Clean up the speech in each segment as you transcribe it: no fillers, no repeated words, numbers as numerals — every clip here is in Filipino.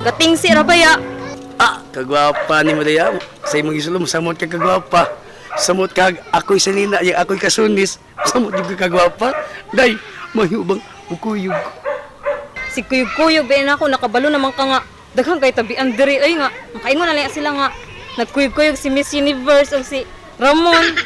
Gating si Rabaya. Kagwapa ni Maria. Sa imong isulom, samot ka kagwapa. Samot ka, ako'y sanina, yung ako'y kasunis. Samot yung kagwapa. Day, mahubang ukuyog. Si kuyog-kuyog, bayan ako, nakabalo naman ka nga. Daghang kay tabian diri, ay nga. Makaingon na lang sila nga. Nagkuyog-kuyog si Miss Universe o si Ramon.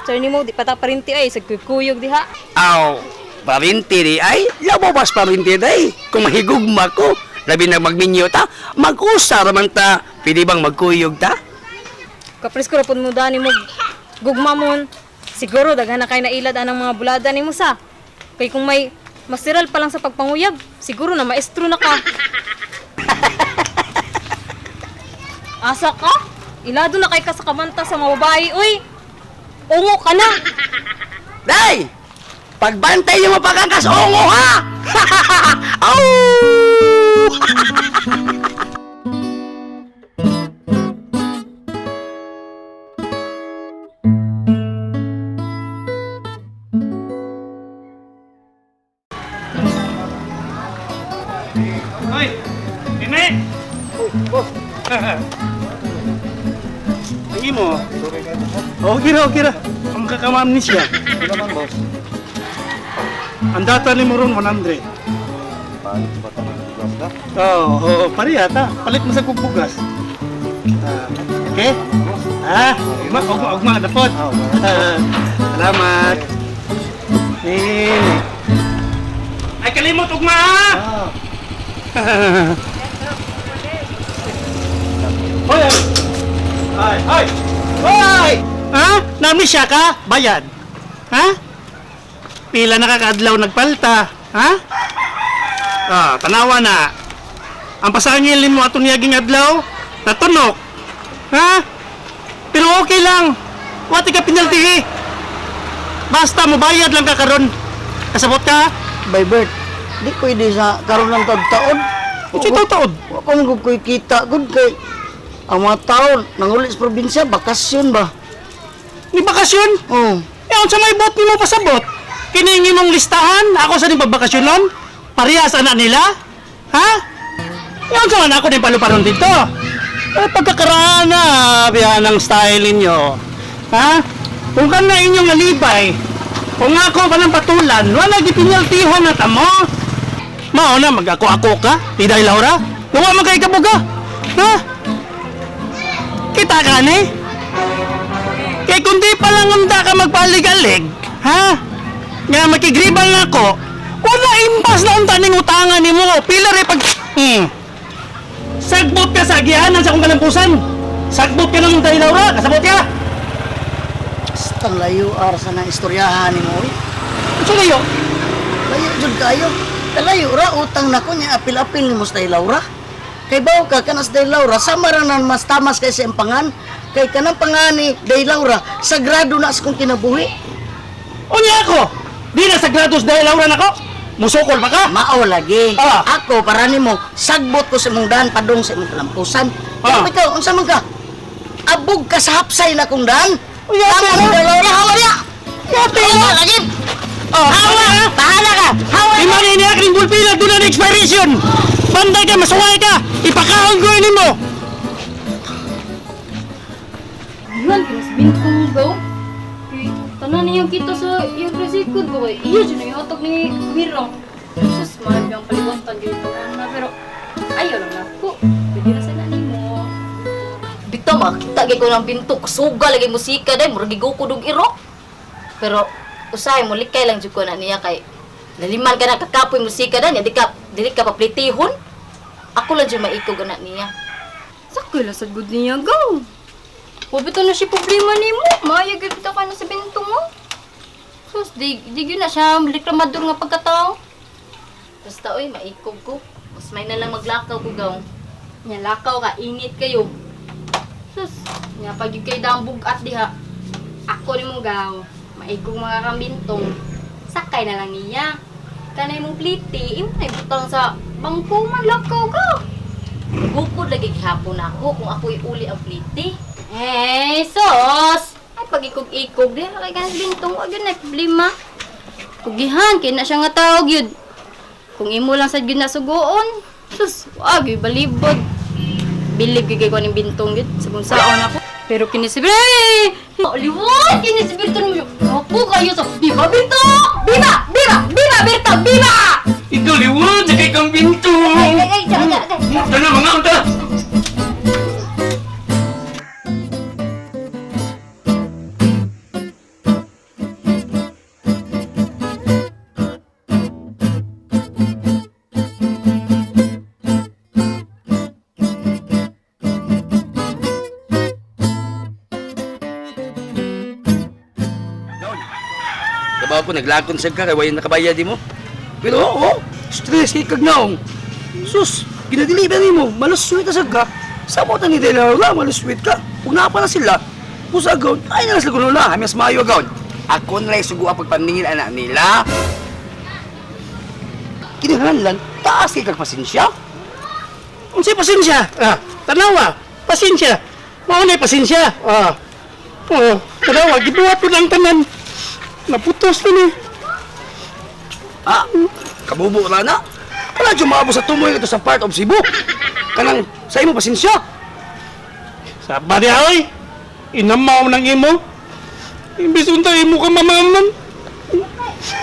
Sir ni mo, di pata parinti ay, sa kuyog-kuyog diha. Aw, parinti di ay, lababas parinti day. Kung mahigugma ko, labi na magminyo ta, mag-usar man ta. Pwede bang magkuyog ta? Kapres ko rapon mo dani mo, gugma mo. Siguro, daghan na kayo nailad anang mga bulada ni mo sa. Kay kung may masiral pa lang sa pagpanguyab, siguro na maestro na ka. Asa ka? Ilado na kay ka sa kamanta sa mga babae, uy! Ungo ka na! Day! Pagbantay niyo mo pagkakasongo, ha! Au! Hoy! Mime! Ay mo. Okay ra. Ang kakamam ni siya. Ano naman, boss? Ang data ni mo ron 100. Paano ba ito ng bugas ka? Oo, pari ata. Palit mo sa kubugas. Okay? Ugma, dapot. Salamat. Nini. Ay, kalimot, ugma! Hoy! Hoy! Hoy! Ha? Nami siya ka? Bayad? Ha? Pila na kakadlaw nagpalta? Ha? Tanawa na. Ang pasangilin mo atong niyaging adlaw, natunok. Ha? Pero okay lang. Wati ka pinaltihi. Basta mo bayad lang ka karon. Kasabot ka? By Bert, di ko hindi sa karon ng taon. Uchi taon. Ako nung ko'y kita, good kay ang mga taon, nangulit sa probinsya, bakasyon ba? Ni bakasyon? Oo. Yan sa may bot ni mo pasabot. Kiningi mong listahan, ako sa ning pagbakasyonon. Parehas anak nila? Ha? Yan sa man ako din paluparon dito. Pagkakaraan na, biyan ang style ninyo. Ha? Kung ka na inyong nalibay, kung ako ka ng patulan, wala gipinaltihan na tamo. Mao na, mag-ako-ako ka, Tiday Laura. Huwag man kayo kabuga. Ha? Kita ka ni? Kaya kundi pa lang handa ka magpaligalig, ha? Nga makigribal na ako, wala impas na unta ning utangan ni mo. Pila rin pag... Sagbot ka sa agianan sa kong kalampusan. Sagbot ka ng Tiday Laura, kasabot ka. Stang layo, sa na istoryahan ni mo. Ito kayo? Layo, jud kayo. Kalayo ra, utang na ko niya, apil-apil ni mo sa Laura. Kay baw ka, kanas Day Laura, samaranan mas tamas kay sa impangan. Kay kanang pangani, Day Laura, sagrado na sa kong kinabuhi. Unya ako! Di na sagrados Tiday Laura na ko! Musukol pa ka? Mao lagi. Ah. Ako, para nimo, sagbot ko sa imong daan, padong sa imong kalampusan. Kaya ikaw, unsa man ka? Abog ka sa hapsay na kong daan. Uya, Tama pero- ni Day Laura, hawa niya! Hawa lagi! Hawa! Bahala ka! Hawa! Di man iniyak ng bulpila, doon na expiration! Banday ka, masuway ka! Ipakaon ko ini mo! Yan, pinasbintong daw. Tanan niyang kita sa yung resikod ko kay iya dyan na yung otok ni Miro. Sus, mahal yung paliwantan dito na pero ayaw lang na ako. Pwede na sila ni mo. Bito makita gyud ko ng binto, suga lagi musika day, murag gigo ko dug iro. Pero usahay mo likay lang jud ko na niya kay naliman ka na kakapoy musika da niya dili ka paplitihon. Ako lang jud maikog na niya. Sakay lang sa good niya, go! Wabito na siya problema ni mo. Maya gyud ka na sa binto mo. Sus, di gyud na siya reklamador nga pagkatao. Basta oy maikog ko. Mas may na lang maglakaw ko gaw. Nya lakaw ka, init kayo. Sus, nya pag yung kayo dambog at diha. Ako ni mong gaw, maigong mga kambintong. Sakay na lang niya. Kanay mong pliti, imo na ibutang sa bangko man lakaw ka. Bukod lagi gihapon ako kung ako'y uli ang pliti. Eh, sos! Ay, pag ikog-ikog, di kay ganas bintong, wag yun na problema. Kugihan, kaya na siya nga tawag yun. Kung imo lang sa yun na sugoon, Sus, wag, balibod. Bilib kay ko ning bintong gid sa kung saon ako. Pero kinisibir, liwat kinisibir to mo. Opo kayo sa Biba Binto! Biba! Biba! Biba Binto! Biba! Ito liwan sa kay kang binto. Ay, jaga. Ito na mga unta. Diba ako, naglakon sa ka, kaya wayan nakabayad mo. Pero oo, stress kay kagnaong. Sus, ginadiliban mo, maluswit na sa ka. Sa mo ni Dela, maluswit ka. Kung napa na sila, pusa agawin, ay na sila kuno na, hamas mayo agawin. Ako na lang sugo ang pagpaningin anak nila. Kinahanlan, taas kay kag pasensya. Unsay pasensya? Tanawa, pasensya. Mao na pasensya. Tanawa, gibuhat ko lang tanan. Naputos na ni. Kabubo na na. Kala dyan maabo sa tumoy ito sa part of Cebu. Kanang sa imo pasensya. Sabar ya, oy. Inamaw ng imo. Imbis unta imo ka mamaman.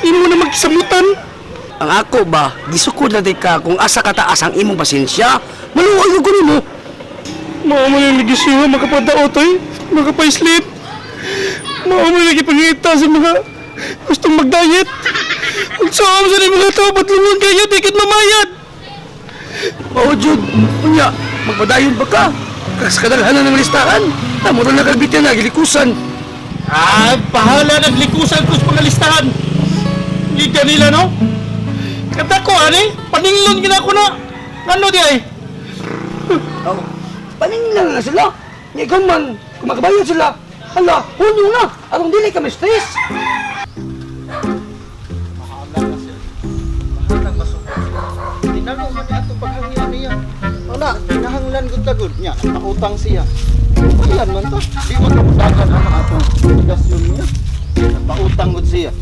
Imo na magsamutan. Ang ako ba, gisukod na di ka kung asa kataas ang imong pasensya. Maluwag yung kunin mo. Mao mo yung nagisyo, makapadao toy. Makapaislip. Mao mo lagi pangita sa mga gustong mag-diet. Ang saan sa mga tao, ba't lungon kayo, di kat mamayad? Oo, Jud. Unya, magpadayon ba ka? Kas kadaghanan ng listahan. Tamo na nakagbityan na, gilikusan. Bahala naglikusan ko sa mga listahan. Liga nila, no? Kata ko, ani? Paninglon gina ko na. Ano di ay? Oh, paninginan na sila. Nga ikaw man, kung makabayad sila. Hala, hunyo na. Atong dili kami stress. Tinago man niya itong paghangyan niya. Wala, kinahanglan gud tagod niya. Nautang siya. Ayan man to. Di man kamudagan ang atong negasyon niya. Nagpautang gud siya.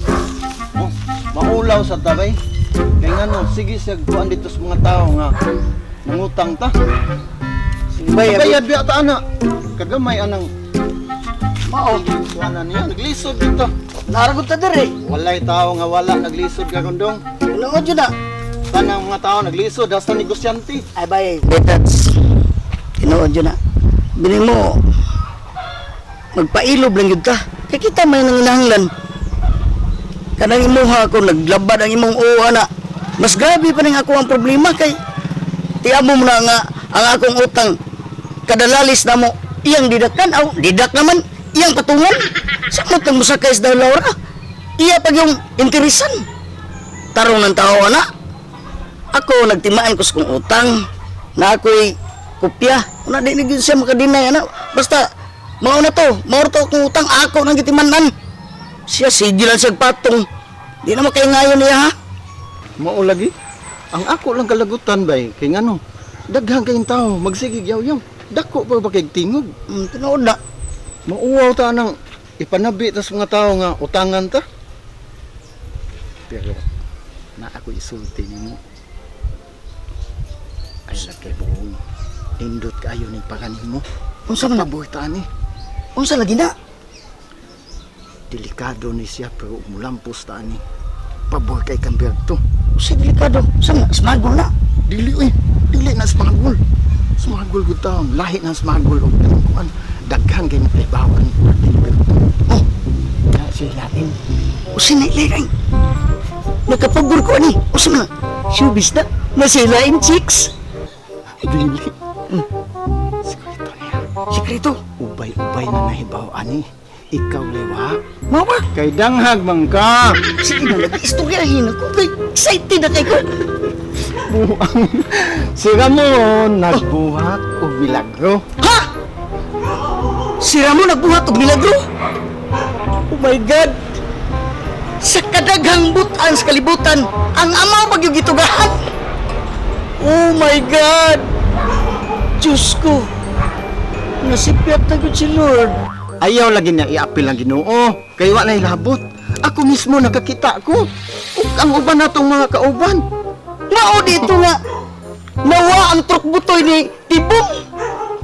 Oh, maulaw sa tabay. Kaya nga no, sige siya kuan dito sa mga tao nga mangutang ta. Bayad biya ta ana. Kagamay anang mao kuanan niya naglisod dito. Naragot ta dire. Walay tao nga wala naglisod ka kondong. Ano jud na? Tanang mga tao naglisod hasta negosyante. Ay bay, betats. Tinuod yun na. Bining mo, magpailob lang yun ka. Kaya kita may nanginahanglan. Kanang imuha ako, naglabad ang imong uwa na. Mas grabe pa rin ako ang problema kay tiamo mo na nga ang akong utang. Kadalalis na mo, iyang didakan, didak naman, iyang patungan. Samot ang musakay sa Laura. Iya pag yung interesan. Tarong ng tao, anak. Ako nagtimaan ko sa kong utang na ako'y kopya. Una di naging siya makadinay anak. Basta mauna to, maurto akong utang ako nang gitimanan. Siya sigilan siya patong. Di na makaingayon niya ha. Mao lagi. Ang ako lang kalagutan bay kay ngano. Daghang kayong tao magsigig yaw-yaw. Dako pa ba kay tingog? Tinuod na. Mauwaw ta nang ipanabi ta sa mga tao nga utangan ta. Pero na ako isulti nimo. Ay laki buong indot kayo ni paganin mo. Unsa man? Pabuhay ta ni. Unsa lagi na? Delikado ni siya pero mulampos ta ni. Pabuhay kay Camberto. Usa delikado. Saan na? Smagol na. Dili dili na smagol. Smagol gud taon, lahi na smagol og kuan. Daghan kay naglibawan ni Camberto. Oh, na siya lain. Usa na ilain. Nakapagor ko ani. Usa na? Showbiz na. Nasilain chicks. Dili. Sekreto niya. Sikreto. Ubay-ubay na nahibaw ani. Ikaw lewa. Mama. Kay danghag man ka. Sige na, nag-istoryahin ako. Kay excited na kayo. Buang. Si Ramon nagbuhat og milagro. Ha? Si Ramon nagbuhat og milagro? Oh my God! Sa kadaghang butan sa kalibutan, ang amaw bagyong gitugahan. Oh my God! Diyos ko! Nasipyat na ko si Lord. Ayaw lagi na iapil ang Ginoo. Kay wa na ilabot. Ako mismo nakakita ko. Ug ang uban natong mga kauban. Mao dito nga, Nawa ang truk butoy ni Tibong.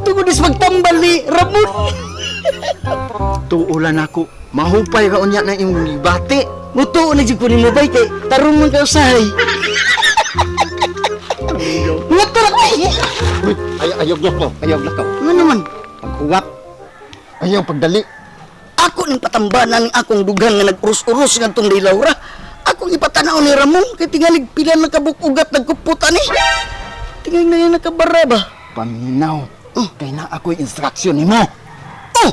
Tungod is magtambal ni Ramon. Tuulan ako. Mahupay ka unya na imong gibati. Mutuo na dyan ko ni mo bay kay tarong man ka usahay. Nga tarak ay! Uy, ayog na ko. Ayog na ko. Nga naman, Pag-uwat. Ayaw pagdali. ako ning patambanan ng akong dugang nga nag-urus-urus nga tong di Laura. Akong ipatanaw ni Ramon kay tingalig pila nagkabukugat nagkuputan ni. Tingalig na yung nakabara ba? Paminaw. Kay na ako'y instruksyon ni mo. Oh!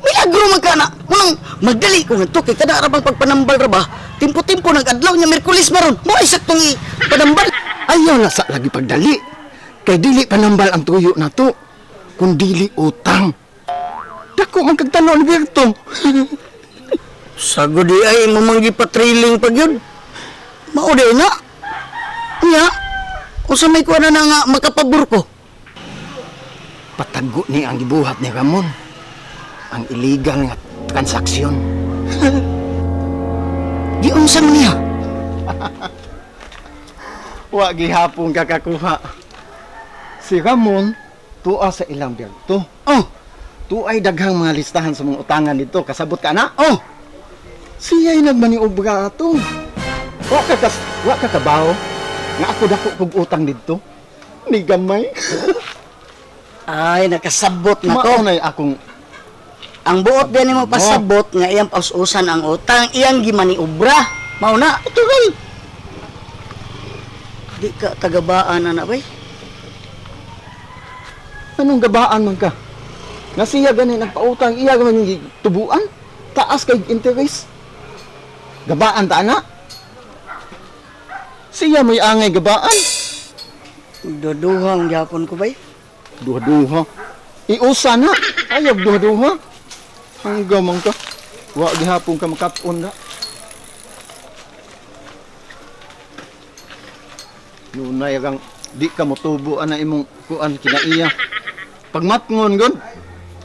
Milagro man ka na! Munang magdali ko nga to kay kada arabang pagpanambal ra ba? Timpo-timpo nag-adlaw niya Merkulis maron. Mo ay saktong i-panambal. Ayaw na sa lagi pagdali. Kay dili panambal ang tuyo na to. Kung dili utang. Dako man kagtanaw ni Berto. Sago di ay mamanggi patriling pag yun. Mauday na. Nya, usa may kuha na nga makapabor ko. Patago ni ang gibuhat ni Ramon. Ang illegal nga transaksyon. Di unsa man niya. Wa gihapon kakakuha. Si Ramon tuwa sa ilang Berto. Oh, Tuay daghang mga listahan sa mga utangan dito. Kasabot ka na? oh. Siya'y nagmaniobra ato. Wa ka kabaw. Nga ako dako kog utang dito. Ni gamay. Ay, nakasabot na ko. Maunay akong Ang buot din mo pasabot nga iyang paususan ang utang, iyang gimani ubra. Mao na. tugal. Di ka tagabaan na bay. Anong gabaan man ka? Nga siya gani nagpautang, iya gaman yung tubuan. Taas kay interest. Gabaan ta na? Siya may angay gabaan. Duduhang gyapon ko bay. Duha-duha. Iusa na. Ayaw duha-duha. Hanggang man ka. Wa gihapon ka makapon na. Nunay kang di ka motubo ana imong kuan kinaiya. Pagmatngon gon.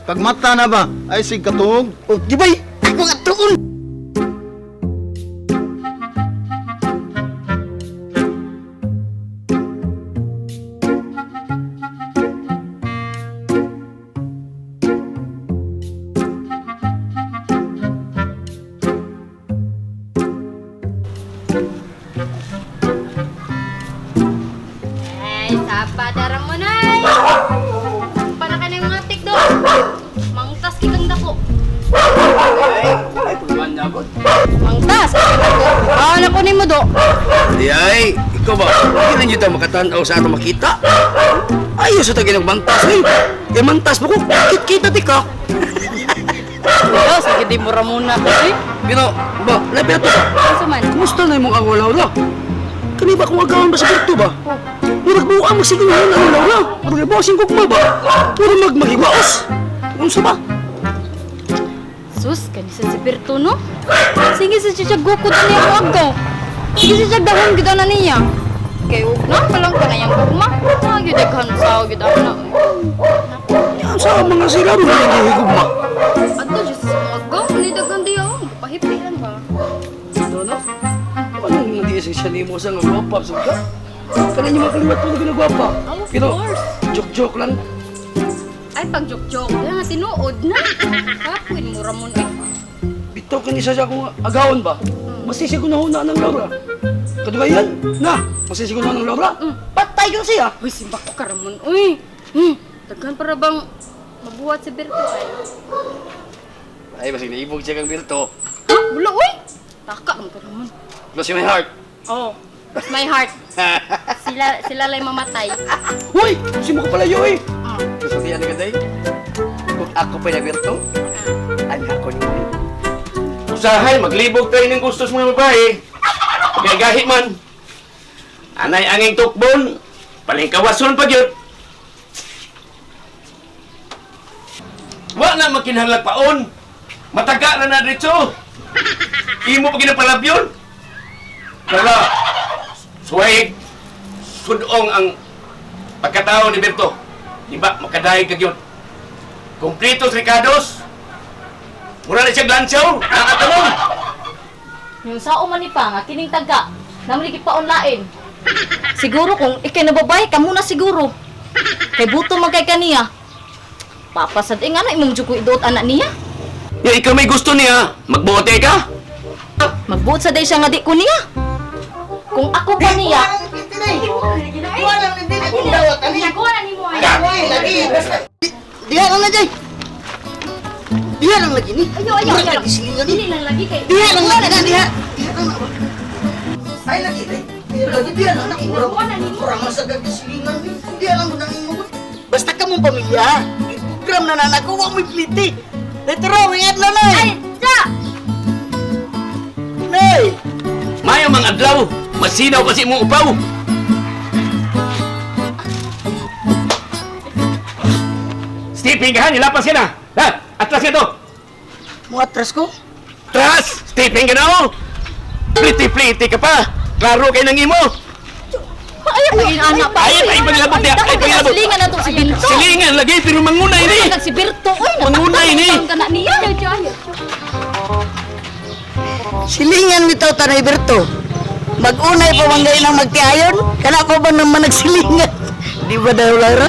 Pagmata na ba? Ay sig katug. O di bay, ako nga tuon. Ay, sapa darang mo na. Sapa na ka na yung mga tikdo. Mangtas kitang dako. Ay, pagman na ako. Mangtas! Bawal na kunin mo do. Ay, ikaw ba? Hindi lang yun tayo makatanaw sa ato makita. Ayos sa tagin ng mangtas, eh. Eh, mangtas mo ko. Kita tika. Yes, hindi mo ramuna ko eh. Pero, ba, labi ito ba? Ano man? Kumusta na yung mga agaw, Laura? Kani ba kung agawan ba sa Berto ba? Murag buka magsigil na ang Laura. Murag bosing kukma ba? Puro magmahiwaos. Unsa ba? Sus, kanisa si Berto, no? Sige sa siyag gukod na niya mo agaw. Sige sa siyag dahon gida na niya. Kay na palang ka na yung gugma. Nagyo daghan sa gida na. Yan sa mga sila rin hindi higugma. Ato, just sa mga agaw. Ni daghan di ako. Pahipilan ba? Ano na? Anong hindi siya ni mo sa nga gwapa? Suga? Kaya niyo makaliwat po na ginagwapa. Of Pero, course. joke-joke lang. Ay, pag joke-joke, kaya nga tinuod na. Kapwin mo ramon eh. Bitaw ka ni siya kung agawan ba? Masisigo na huna ng Laura. Kadugayan, na, masisigo na ng Laura. Patay ka siya. Uy, simbak ko ka ramon. Uy, daghan para bang mabuhat si Berto ay. Ay, masig naibog siya kang Berto. Ha? Wala, uy! Taka naman ka ramon. Close my heart. Oh, it's my heart. Sila lang mamatay. Hoy! Si mo ka pala yun eh! Ah. Gusto niya na gaday? Kung ako pa na Berto, ay ako ni mo. Usahay, maglibog tayo ng gustos mga babae. Kaya gahit man. Anay anging tukbon, palingkawason pa yun. Wa na makinahanglag paon. Mataga na na dito. Imo pa ginapalab yun. Kaya, suway, sudong ang pagkatao ni Berto. Di ba, makadahig ka yun. Kumplitos Ricardos. Mura na siya glansaw. Nakatanong. Yung sao man ni pa nga kining taga, naman ni paunlain. Siguro kung ikay nababay, kamo na siguro. Kay buto man kay kaniya. Papasad nga na imong juko idot anak niya. Ya, ikaw may gusto niya, magbote ka? Magbuot sa day siya nga di ko niya. Kung ako pa niya, Kuha lang ni Dili kung dawat ani. Nakuha na ni mo ay. Kuha lagi. Diha lang na jay. Diha lang lagi ni. Ayo, ayo, Murag ayo. nagisilingan ni. Dili lang lagi kay. Diha lang lagi na diha. Diha lang. Ay lagi ni. Diha lagi diha lang na kurang masagad kisilingan ni. Diha lang gud ang imo. Basta ka mong pamilya. Program na nanak ko wa mo pliti. Letro, ingad na nay. Ay, ja. Nay. Mayo mang adlaw, masinaw kasi mo upaw. Stephen, kahan, ilapas ka na. Ha? Atlas ka to. Mo atras ko. Atras! Stephen ka na o. Pliti-pliti ka pa. Klaro kayo ng imo. ayaw ko yung anak pa. Ayaw, ay paglabot niya, ay paglabot. Silingan na to si Binto. Silingan lagi, pero mangunay ni. Nag si Birto. Uy, Mangunay ni. natakot ka na niya. Silingan bitaw tanay Berto. Mag-unay pa man gayon ang magtiayon. Kana pa ba naman nagsilingan? Di ba daw Laura?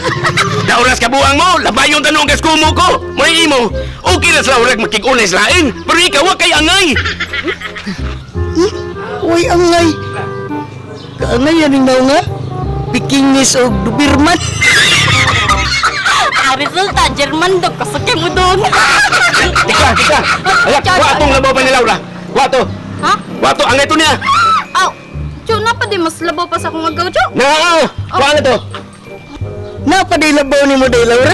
Dauras ka buang mo, labayon tanong kas kumo ko. May imo, okay na sa urag makig-unay sa lain. Pero ikaw, wa kay angay. Uy, angay. Kaangay yan yung daw nga. Bikingis o Dubirman. Ang resulta, German dog. Kasakay mo doon. Tika. Ayak, wa atong labaw pa ni Laura. Wa to. Ha? Wa to, angay to niya. Aw, Diyo, napa di mas labaw pa sa akong agaw, Diyo. Wa na to. Napaday labaw ni mo day Laura.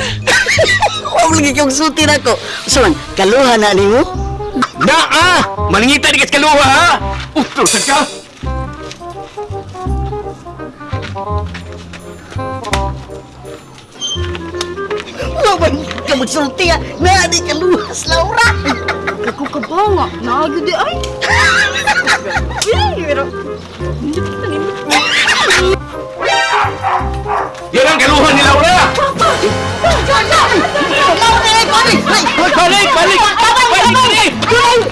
Huwag lagi kong sutin ako. Saan, kaluhan na ni mo? Maningita di kas kaluha ha. Terus ka. Huwag ka magsulti ha. Naadi kaluhas Laura. Ako ka ba nga? Naagyo di ay. Pero, Yan ang kaluhan ni Laura.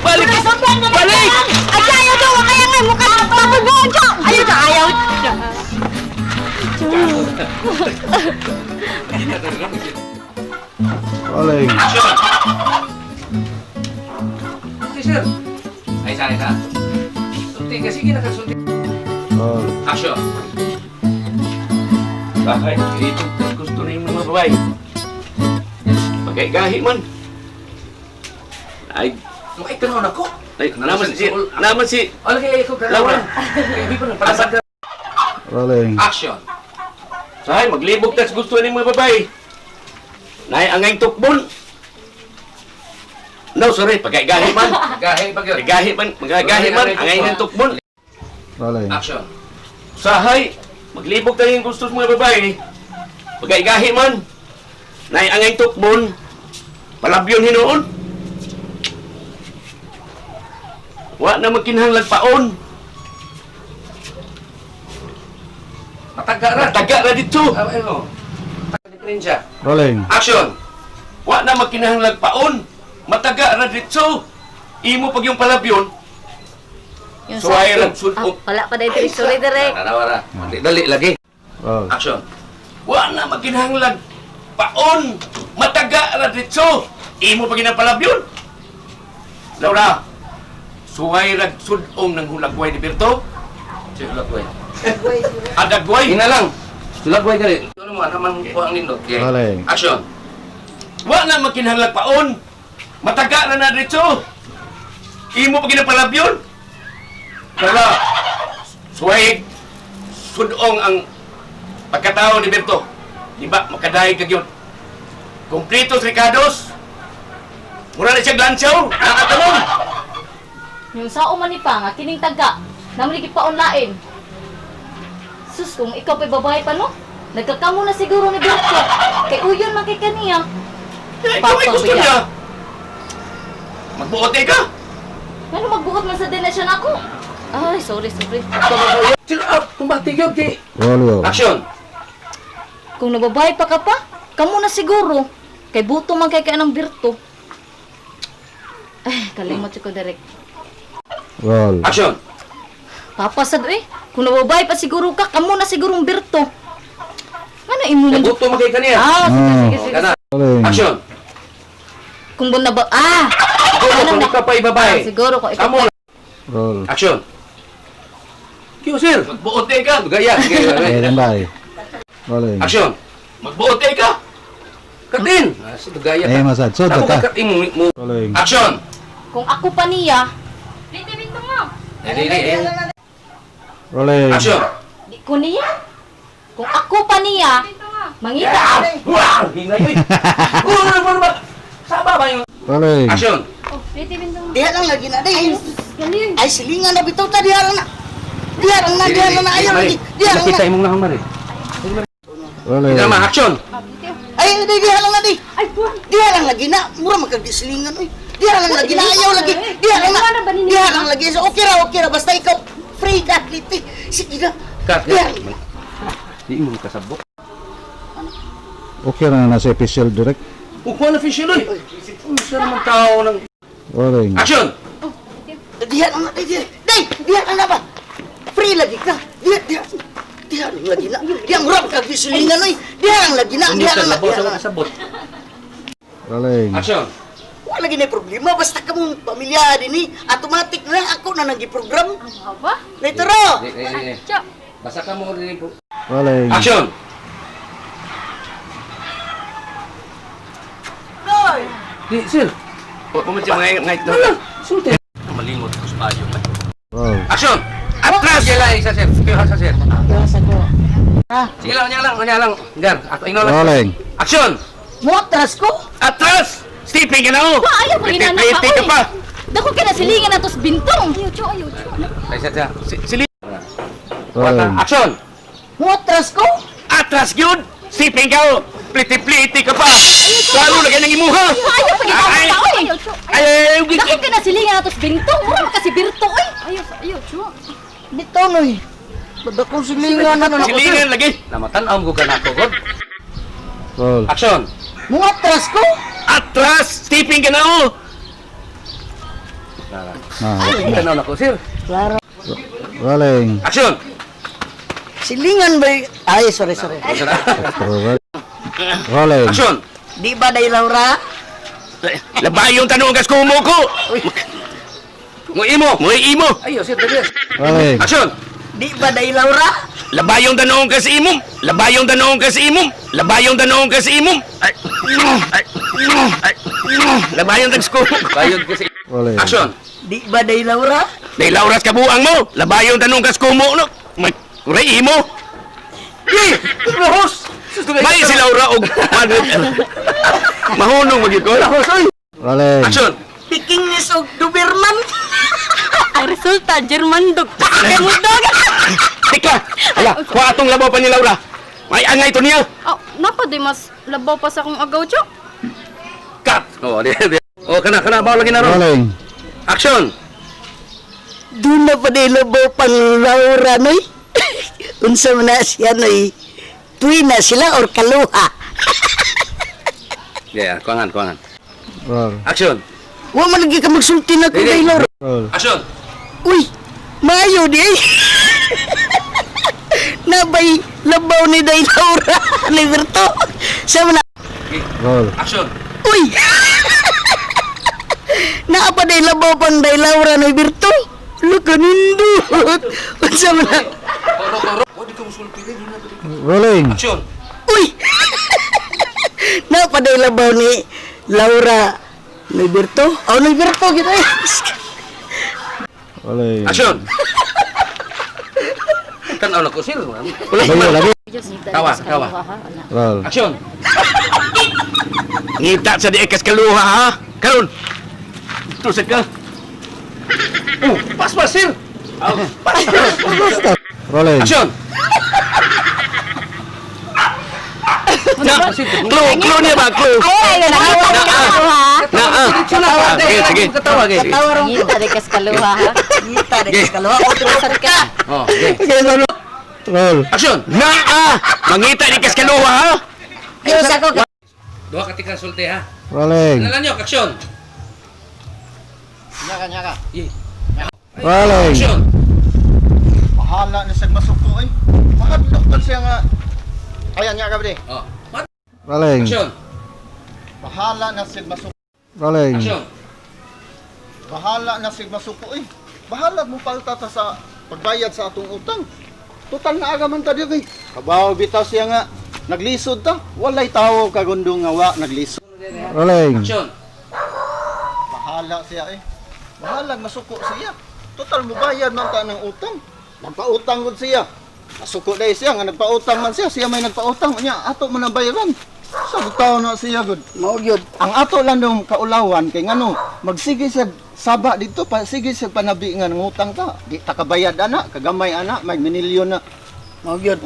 Balik. ayaw daw, kaya nga mukha ng papabuhan, Diyo. Ayaw. Aling. Sir. Ay sa. Sunti kasi kinakasunti. Oh. Action. Bakit? Ito gusto na yung mga babae. Pagkaigahi man. Ay, Ay, kanon ako. naman si Okay, ako kanon. Laura. Hindi ko na palasag. Aling. Action. Sahay, maglibog tas gusto na yung mga babae. Nay, angay tukbon. No, sorry, pagkaigahi man. Gahe pag Magagahi man, angay ng tukbon. Aling. Action. Sahay, maglibog tayo yung gusto sa mga babae. Pagkaigahi man. Nay, angay tukbon. Palabyon hinoon. Wa na magkinahanglan paon. Taga ra dito. Ano? Diferensya. Aling. Action. Wa na magkinahanglan paon. Mataga ra dito. Imo pag yung palabyon. Yung So ay lang sud. wala pa dahil sorry direct. Wala. Dali lagi. Oh. Action. Wa na magkinahanglan paon. Mataga ra dito. Imo pag yung palabyon. Laura. Suway rag sudong ng hulagway ni Berto. Sulagway. Adagway. Ina lang. Sulagway ka rin. Ano mo, naman po ang nindot. Okay. Aling. Action. Wa na magkinahanglan paon. Mataga na dito. Imo pag yung palabyon. Laura. Suway sudong ang pagkatao ni Berto. Di ba? Makadaig ka yun. Kompletos Ricardos. Mura na siya glansaw. Nakatalong. Yung sao man ni pa nga, kining taga, namligid pa onlain. Sus, kung ikaw pa'y babae pa no? Nagkakamo na siguro ni Berto. Kay uyon man kay kaniya. Ikaw ay gusto niya. Magbuote ka. Ano magbuot man sa dinasyon ako? Ay, sorry. Kumbati yun kay... Walo. Action. Kung nababae pa ka pa, kamo na siguro. Kay buto man kay kanang Berto. Ay, kalimot ko direct. Walo. Action. Papasad eh. Kung nababay pa siguro ka, kamo na sigurong Berto. Ano imo man? Naguto mo kay kaniya. Ah, sige, sige. Kana. Rolling. Action. Kung ba na ba... Siguro kung ikaw pa ibabay. siguro ko ikaw. Amo na. Roll. Action. Kiyo sir. Magbuot ka. Gaya. Okay, tambay. Rolling. Action. Magbuot ka. Katin. Sige gaya. Eh, masad. Sod Ako ka. katin mo. Rolling. Action. Kung ako pa niya, Binto mo. Rolling. Action. di ko niya. Kung ako pa niya, mangita. Wow! Hingay. Ano ba? Saba ba yung... Rolling. Action. Binto mo. Diha lang lagi na day. Galing. Ay silingan na bitaw ta diha lang na. Diha lang na ayaw lagi. Diha lang na. imong nahang mari. Rolling. Drama, action. Ay diha lang na day. Ay diha lang lagi na. Mura magkagisilingan oy. Diha lang lagi na ayaw lagi. Diha lang na. Diha lang lagi. So okay ra basta ikaw free ka liti. Sige na. Cut. Diha. Di mo kasabot. Okay na sa official direct. Kukuha na official oy. Isa naman tao ng... Rolling. Action. Diha lang na day. Diha lang na ba? Free lagi ka. Diha lang lagi na. Diha mura magkagisilingan oy. Diha lang lagi na. Diha lang na. Labaw sa kasabot. Rolling. Action. Wala lagi na problema. Basta ka mong pamilya din automatic na ako na nag-program. Aba? Later o. Chok. Basta ka mo rin po. Rolling. Action. Di, sir. Pumunta mga ito. Sultan. Malimot ko sa payo. Roll. Action. Atras. Sige lang, isa sir. Sige lang, sir. Sige lang, kanya lang. Gar, ako ingno lang. Rolling. Action. Motras ko. Atras. Stepping ka na o. Ayaw ko inanak Play ka pa. Dako ka na silingan na tos bintong. Ay, siya. Sili. Rolling. Action. Motras ko. Atras yun. Stepping ka o. Pliti-pliti ka pa. Lalo lagay ng imuha. Ayaw pa ginawa Ay. na oy. Ay, Dako ka na silingan na tos bintong. Mura kasi Berto oy. Ayaw, Chok. Dito noy. Bada kong silingan na ako. silingan lagi. Namatan ko ka na ako. God. Roll. Action. Motras ko. Atras. Stepping ka na o. Ah, Tanaw na ko, sir. rolling. Action. Silingan ba? Ay, sorry. Roll. Rolling. Action. Di ba day Laura? Labay yung tanong kas kumo ko. Mo imo. Ayo, sir, dali. Rolling. Action. Di ba day Laura? Labay yung tanong kas imom. Labay yung tanong kas imom. Labay yung tanong kas imom. Ay. Labay yung tags ko. Labay yung kasi. Rolling. Action. Di ba day Laura? Day Lauras kabuang mo. Labay yung tanong kas kumo no. May kuray imo. Host. May si Laura og mahunong magid ko. Rolling. Action. Pikingnis og Doberman. Ang resulta, German dog. Tika. Ala, kuha atong labaw pa ni Laura. May angay to niya. Oh, napa di mas labaw pa sa akong agaw, Chok. Cut. Oh, di. Oh, kana baw lagi na ron. Rolling. Action. Doon na pa day labaw pang Laura noy. Unsa man na siya noy. Tuwi na sila or kaluha. Yeah, kuangan. Roll. Action. Wa man lagi ka magsulti na ko Dili. day Laura. Roll. Action. Uy, mayo di ay. Nabay labaw ni day Laura. Liberto. Sa man na. Roll. Action. Uy! Naapa day labaw pang day Laura no Berto. Luka nindot. Unsa man na? Rolling. Action. Uy! Naapa day labaw ni Laura no Berto. Oh, no Berto kita eh. Rolling. Action. Tanaw na ko sir. Wala. Lagi. Kawa. Roll. Action. Ngita sa di ekas kaluha ha. Karon. Tusad ka. Oh, pas sir. Pas. Rolling. Action. Clue niya ba? Clue. Sige. Katawa, sige. Ngita di kas kaluha ha. Kita day kaluha. O Pasad ka. Oh, okay. Roll. Action. Mangita di kas kaluha ha. Diyos ako. Dua ketika sulti ha. Rolling. Nalan nyo, action. Rolling. Action. Bahala na sa masuko eh. Mahadlok pa siya nga. Ayan nga kabri. Oh. Rolling. Action. Bahala na sa masuko. Rolling. Action. Bahala na sa masuko eh. Bahala mo palta ta sa pagbayad sa atong utang. Total na agaman ta diri. Kabaw bitaw siya nga naglisod ta. Walay tawo kagundong nga wa naglisod. Rolling. Action. Bahala siya eh. Bahala masuko siya. Total mo bayad man ta ng utang. Nagpautang gud siya. Masuko dai siya nga nagpautang man siya. Siya may nagpautang niya. Ato man ang bayaran. Sa bitaw na siya gud. Mao gyud. Ang ato lang dong kaulawan kay ngano magsige siya saba dito pa sige siya panabi nga ngutang ta. Di ta kabayad ana, kagamay ana, may minilyon na. Mao gyud.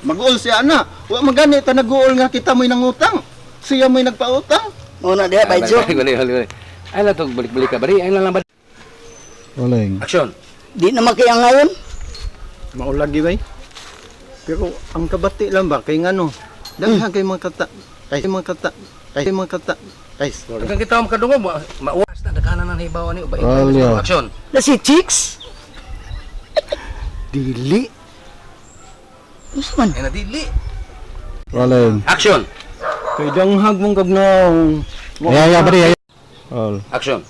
Mag-uol siya ana. Wa magani ta nag-uol nga kita mo'y nangutang. Siya mo'y nagpautang. Mao na diha bay jo. Balik. Ay lang to balik-balik ka bari. Ay lang ba? Rolling. Action. Di na makaya ngayon. Maulagi bay. Pero ang kabati lang ba kay ngano daghan kay mga kata. Kay mga kata. Guys, Kung kita makadungog, mauwas na daghanan ng hibaw ni ubay. Rolyo. Action. Na si Chicks. dili. Unsa man? Ay nadili. Rolling. Action. Kay danghag mong kagnaong. Ay, bari. Roll. Action.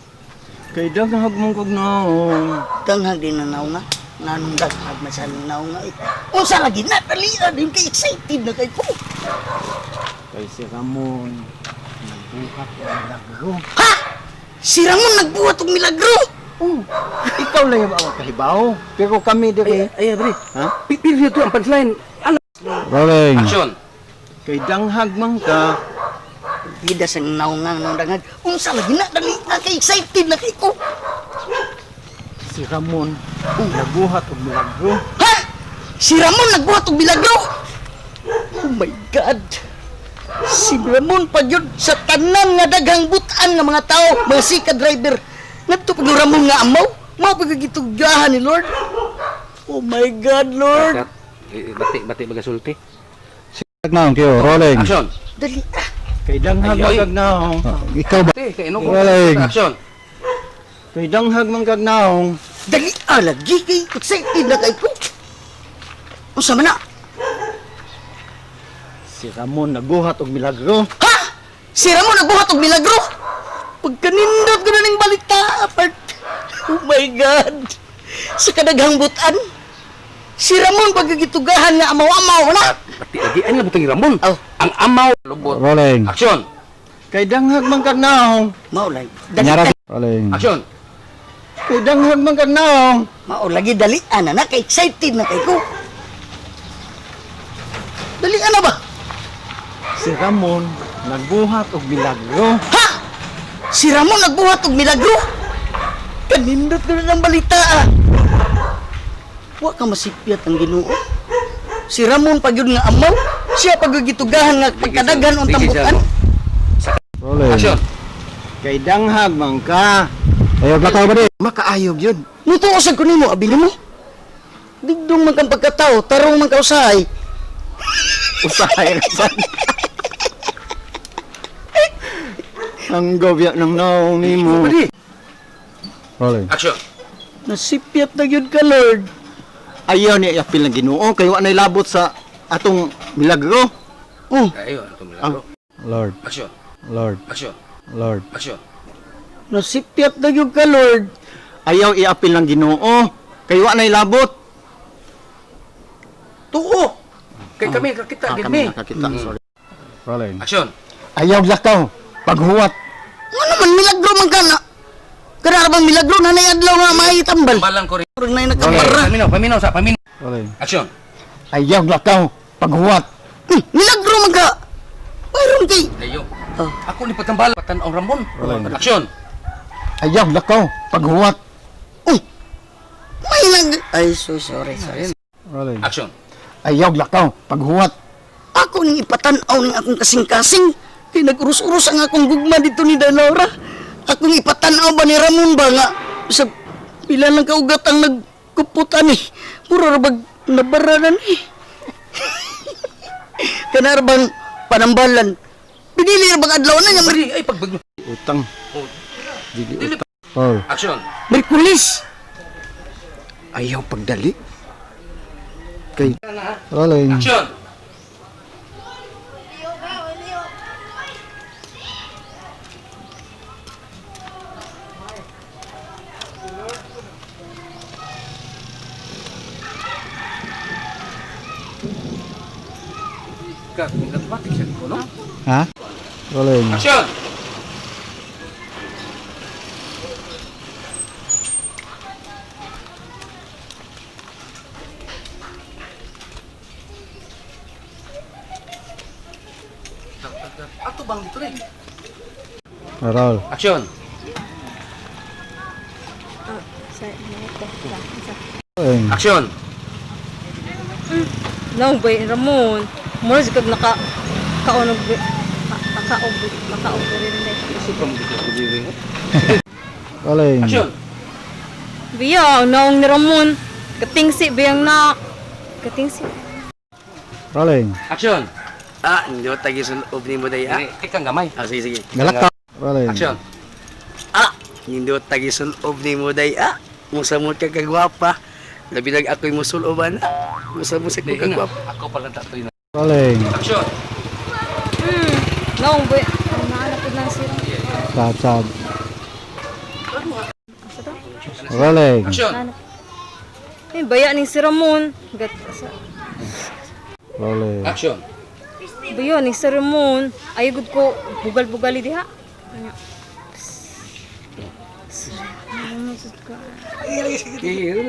Kay danghag mong kagnaong. Tanghag din na naunga. Nanong daghag masaling naunga. Unsa lagi na dali din kay excited na kay ko. Kay si Ramon. Nagbuhat ang milagro. Ha? Si Ramon nagbuhat og milagro. Ikaw lang yung awag kahibaw. Pero kami diri. Ay, bari. Ha? Pipili ito ang punchline. Rolling. Action. Kay danghag man ka. Bida sa naunga nang daghag. Unsa lagi na dali na kay excited na kay ko. Si Ramon. Nagbuhat og milagro. Ha? Si Ramon nagbuhat og milagro. Oh my God. Si Ramon pa yun sa tanan nga daghang butan nga mga tao, mga sika driver. Ngadto pa yung Ramon nga amaw. Mao pagkagitugahan ni Lord. Oh my God, Lord. Bati magasulti. Naong kayo. Rolling. Action. Dali ah. Kay danghag man kagnaong. Ikaw ba? Bati kay ino. Rolling. Action. Kay danghag man kagnaong. Dali ah. Lagi kay excited na kay ko. Unsa man na? Si Ramon nagbuhat og milagro. Ha? Si Ramon nagbuhat og milagro? Pagkanindot ko na ning balita, apart. Oh my God. Sa kadaghang butan. Si Ramon pagkagitugahan nga amaw-amaw na. Bati lagi ay labutang Ramon. Oh. Ang amaw lubot. Rolling. Action. Kay danghag man kagnaong. Mao lagi. Dali Nyara. ah. Rolling. Action. Kay danghag man kagnaong. Mao lagi dali na kay excited na kay ko. Dali na ba? Si Ramon nagbuhat og milagro. Ha? Si Ramon nagbuhat og milagro? Kanindot ko na ng balita ah. Wa ka masipyat ang Ginoo. Si Ramon pagyud nga amaw, siya pagyugitugahan nga pagkadaghan ang tambukan. Rolling. Action. Kay danghag man ka. Ayaw lakaw ba di? Makaayog yun. Nutuosan ko nimo abili mo. Digdong man kang pagkatao, tarong man ka usahay. Usahay rasan. Ang gobya ng naong nimo. Rolling. Action. Nasipyat na yun ka, Lord. Ayaw ni apil ng Ginoo kay wa nay labot sa atong milagro. Ayo, ito milagro. Lord. Action. Lord. Action. Lord. Action. Nasipyat na yun ka, Lord. Ayaw iapil ng Ginoo kay wa nay labot. Tuo. Kay kami kakita gid mi. nakakita. Sorry. Rolling. Action. Ayaw lakaw paghuwat. Ano man, milagro man ka na. Kada bang milagro na adlaw nga maitambal. Balang ko rin. Purag na nakabara. Paminaw. Rolling. Action. Ayaw lakaw paghuwat. Milagro man ka. Mayroon kay. Ayo. Ako ni patambal patan ang Ramon. Rolling. Action. Ayaw lakaw paghuwat. May Ay, sorry. Rolling. Action. Ayaw lakaw paghuwat. Ako ning ipatanaw ning akong kasing-kasing. Kay nag-urus-urus ang akong gugma dito ni Laura. Akong ipatanaw ba ni Ramon ba nga sa pila ng kaugat ang nagkuputan eh. Mura bag nabaranan eh. Kanar bang panambalan. Pinili bang adlaw na niya. Mari ay pagbag. Utang. Roll. Action. Merkulis. Ayaw pagdali. Okay. Rolling. Action! Kak, nagmatik siya ko, no? Ha? Rolling. Action! Ato bang dito rin? Roll. Action! Rolling. Action! Nang bay Ramon. Mura sigag kaonog makaog rin dai. Sobrang dito ko diri. Rolling. Action! Biya, naong ni Ramon. Katingsi biyang na. Katingsi. Rolling. Action! Hindi mo tagi sa loob ni mo day, Ikang gamay. Sige, sige. Galak ka. Rolling. Action! Hindi mo tagi sa loob ni mo day, Musamot ka kagwapa. Labi nag ako'y musuloban, Musamot ka kagwapa. Ako pala tatoy na. Rolling. Action! Naong bay. Naanap ko lang sila. Sad, sad. Rolling. Action! Baya ni si Ramon. Rolling. Action! Baya ni si Ramon. Ay gud ko bugal-bugali diha.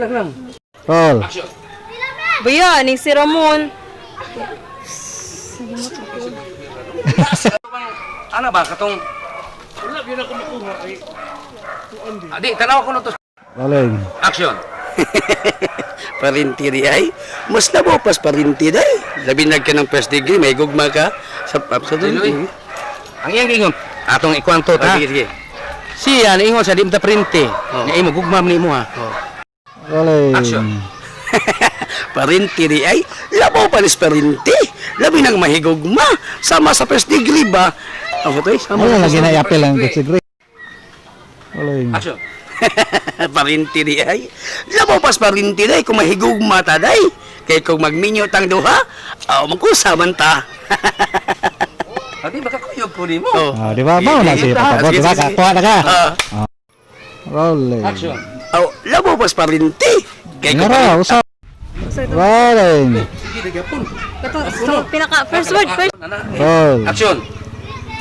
Lang lang. Roll. Action! Baya ni si Ramon. Ano ba katong Adi, tanaw ko na to. Rolling. Action! Parinti di ay, mas nabupas parinti day. Labi nag ka ng first degree, may gugma ka sa Diloy. absolute. Ang iyang gingon, atong ikwanto ta. Sige, sige. Siya na ingon sa dimta printe. Nga imo gugmam ni mo ha. Rolling. Action. Parinti di ay, labaw panis parinti. Labi nang mahigugma, sama sa first degree ba? Ako to sama Ano sa lagi first na i-appeal ang disagree? Rolling. Action. parinti di ay, labaw pas parinti day, kung mahigugma ta day. Kaya kung magminyo tang duha, magkusaman ta. Adi baka kuyog ko nimo. Oh. Di ba? Mau na siya papabot. Di ba? Kuha na ka. Rolling. Action. Labaw pas parinti. Kaya kung Ngara, usap. Rolling. Sige nagyapon. Katong pinaka first word first. Roll. Action.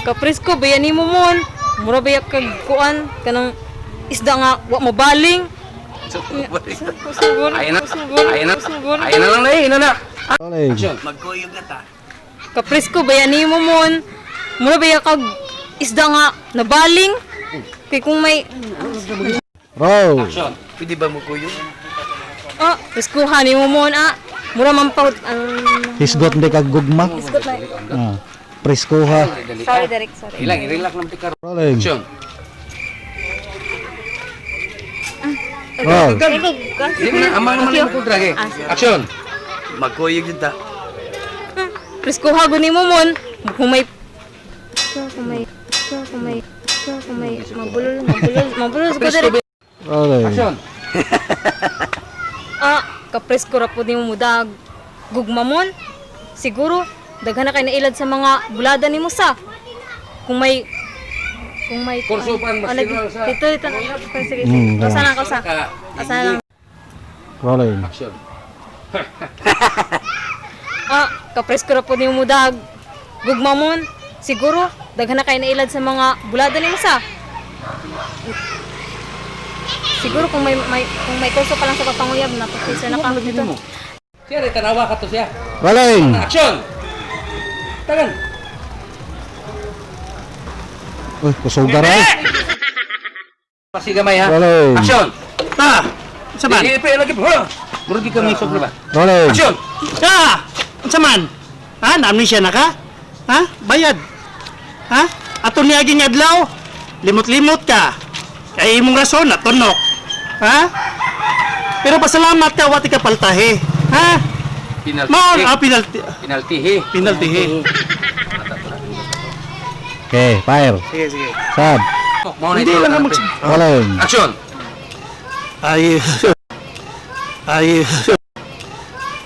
Kapresko baya nimo mon. Mura baya kag kuan kanang isda nga wa mabaling. Usubon. Ayun na. Usubon. Ayun na. Usubon. Ayun na lang na ina na. Rolling. Action. magkuyog na ta. Kapresko baya nimo mon. Mura baya kag isda nga nabaling. Kay kung may Roll. Action. Pwede ba mo kuyog? preskuhan nimo mon mura man paut ang Hisgot hindi ka gugma. isgot na. Preskuha. Sorry Derek, sorry. Ilang relax lang tika. Rolling. Action. Roll. Hindi na amang naman ko drage. Action. Magkuyog yun ta. Preskuha gud nimo mon. Kung may mabulol ko Derek. Rolling. Action. Kapresko ra pud nimo mudag gugma mon. Siguro daghan na kay nailad sa mga bulada nimo sa. Kung may Kursupan mas lagi kinal sa. dito sige. Mm, Kausa lang kausa. Ka. Kausa lang. Rolling. Action. Kapresko ra pud nimo mudag gugma mon. Siguro daghan na kay nailad sa mga bulada nimo sa. Siguro kung may kurso pa lang sa papanguyab na professor na ka dito. Siya rin tanawa ka to siya. Rolling. Action. Tagan. Uy, kusugar ay. Pasi gamay ha. Rolling. Action. Unsa man? Ipi lagi po. Murag ka may sobra ba? Rolling. Action. Unsa man? Amnesia na ka? Bayad. Aton niaging adlaw. Limot-limot ka. Kay imong rason natunok. Pero pasalamat ka wati ka paltahe. Penalty. Maon penalty. Penalty. Okay, fire. Sige, sige. Sad. Hindi lang mag Rolling. Action. Ay.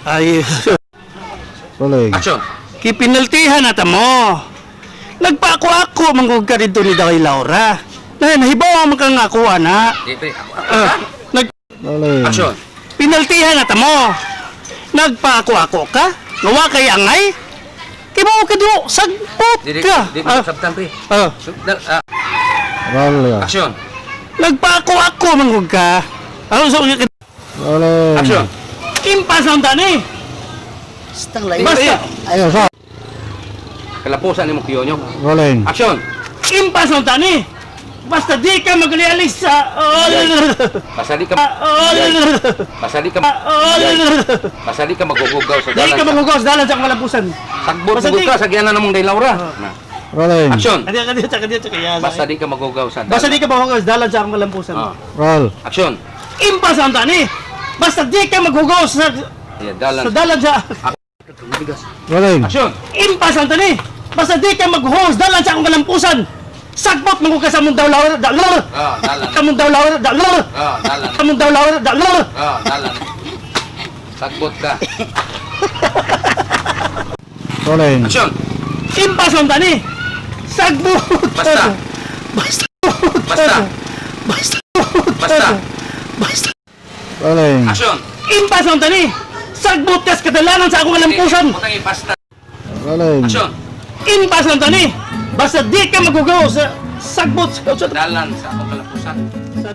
Ay, Rolling. Action. kipinaltihan nata mo. Nagpaako-ako manggug ka dito ni Daway Laura. Nahibaw man kang ako, ana. Di, pre. Ako Rolling. Action. Pinaltihan nata mo. Nagpaako-ako ka? Ngawa kay angay? Kibaw ka do, sagbot Di, ka. di, sabtan, pre. Rolling. Action. Nagpaako-ako manggug ka. Ano sa Rolling. Action. impas ang tani. Stang layo. Basta, Ayun, so. Kalapusan ni mo kiyonyo. Rolling. Action. impas ang tani. Basta di ka maglialis sa... Pasali ka. Pasali ka. Pasali ka magugugaw sa Di ka dalan. magugaw sa dalan sa kalapusan. Sagbot Basta mo di- ka sa giyanan namong day Laura. Na. Rolling. Action. Kadiya, kaya. Basta di ka magugaw sa Basta dalan. di ka magugaw sa dalan sa kalampusan. Ah. Roll. Action. Impas ang tani. Basta di ka magugaw sa Yeah, dalan. dalan sa... Rolling. Action. Impas ang tani. Basta di ka magugaw sa dalan sa kalampusan. Sagbot mo ka sa mong daw laura. Ah, dalan. Kamong daw laura. Ah, dalan. Kamong daw laura. Ah, dalan. Sagbot ka. Rolling. Action. Impas ang tani. Sagbot. Basta. Basta. Basta. Basta. Basta. Basta. Rolling. Action. Impas ang tani. Sagbot kas kadalanan sa akong kalampusan. Putang ipasta. Rolling. Action. Impas ang tani. Basta di ka magugaw sa sagbot sa Dalan sa akong kalapusan. sa